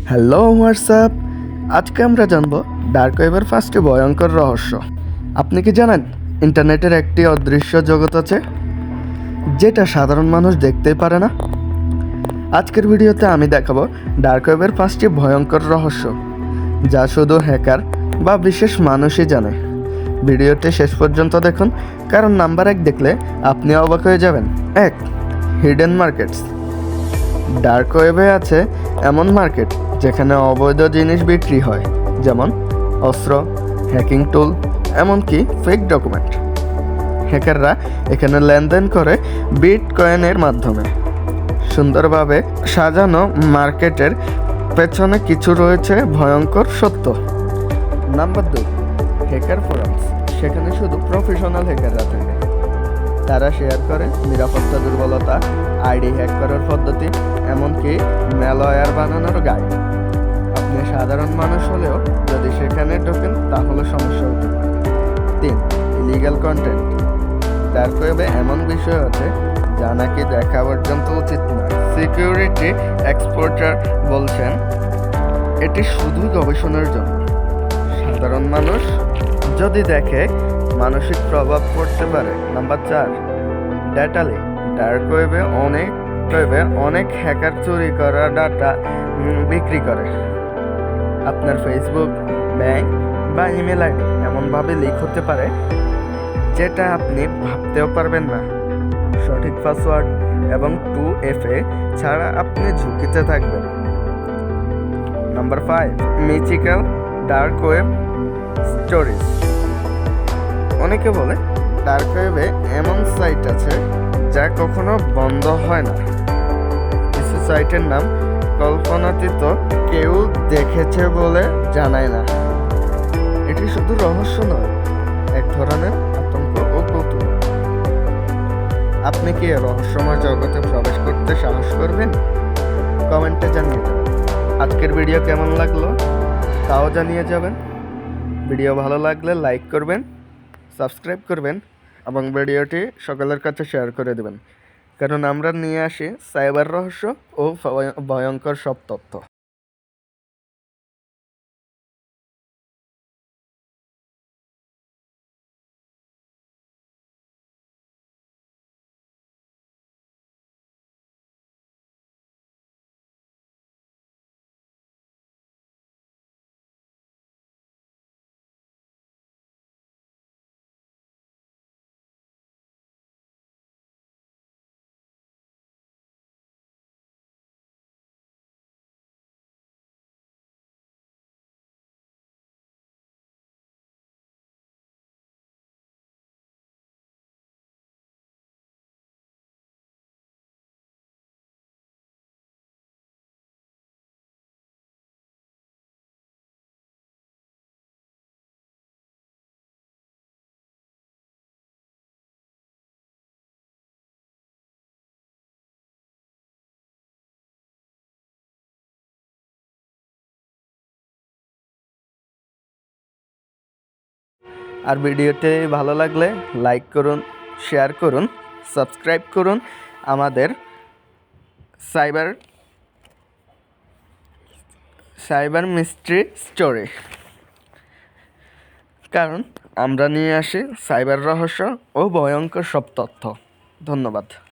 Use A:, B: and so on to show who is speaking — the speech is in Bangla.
A: Hello WhatsApp. আজকে আমরা জানব ডার্ক ওয়েবের 5টি ভয়ঙ্কর রহস্য। আপনি কি জানেন ইন্টারনেটের একটি অদৃশ্য জগৎ আছে যেটা সাধারণ মানুষ দেখতেই পারে না? আজকের ভিডিওতে আমি দেখাবো ডার্ক ওয়েবের 5টি ভয়ঙ্কর রহস্য যা শুধু হ্যাকার বা বিশেষ মানুষই জানে। ভিডিওটি শেষ পর্যন্ত দেখুন, কারণ নাম্বার 1 দেখলে আপনি অবাক হয়ে যাবেন। 1. Hidden markets. ডার্ক ওয়েবে আছে এমন মার্কেট যেখানে অবৈধ জিনিস বিক্রি হয়, যেমন অস্ত্র, হ্যাকিং টুল, এমনকি ফেক ডকুমেন্ট। হ্যাকাররা এখানে লেনদেন করে বিটকয়েনের মাধ্যমে। সুন্দরভাবে সাজানো মার্কেটের পেছনে কিছু রয়েছে ভয়ঙ্কর সত্য। Number 2, hacker forums. সেখানে শুধু প্রফেশনাল হ্যাকাররা থাকে। তারা শেয়ার করে নিরাপত্তা দুর্বলতা, আইডি হ্যাক করার পদ্ধতি, এমনকি ম্যালওয়্যার বানানোর গাইড। আপনি সাধারণ মানুষ হলেও যদি সেখানে ঢোকেন তাহলে সমস্যা হতে পারে। 3. Illegal content. ডার্ক ওয়েবে এমন বিষয় আছে যা নাকি দেখা পর্যন্ত উচিত নয়। সিকিউরিটি এক্সপার্টরা বলছেন এটি শুধু গবেষণার জন্য। সাধারণ মানুষ যদি দেখে মানসিক প্রভাব পড়তে পারে। Number 4, data leak. ডার্ক ওয়েবে অনেক হ্যাকার চুরি করা ডাটা বিক্রি করে। আপনার ফেসবুক, ব্যাংক বা ইমেল আইডি এমনভাবে লিক হতে পারে যেটা আপনি ভাবতেও পারবেন না। সঠিক পাসওয়ার্ড এবং 2FA ছাড়া আপনি ঝুঁকিতে থাকবেন। Number 5, mythical dark web stories. অনেকে বলে ডার্ক ওয়েবে এমন সাইট আছে যা কখনো বন্ধ হয় না। কিছু সাইটের নাম কল্পনাতীত, কেউ দেখেছে বলে জানায় না। এটি শুধু রহস্য নয়, এক ধরনের আতঙ্ক ও কৌতূহল। আপনি কি রহস্যময় জগতে প্রবেশ করতে সাহস করবেন? কমেন্টে জানিয়ে যাবেন। আজকের ভিডিও কেমন লাগলো তাও জানিয়ে যাবেন। ভিডিও ভালো লাগলে লাইক করবেন, সাবস্ক্রাইব করবেন এবং ভিডিওটি সকলের কাছে শেয়ার করে দেবেন, কারণ আমরা নিয়ে আসি সাইবার রহস্য ও ভয়ঙ্কর সব তথ্য। আর ভিডিওটি ভালো লাগলে লাইক করুন, শেয়ার করুন, সাবস্ক্রাইব করুন আমাদের সাইবার মিস্ট্রি স্টোরি, কারণ আমরা নিয়ে আসি সাইবার রহস্য ও ভয়ঙ্কর সব তথ্য। ধন্যবাদ।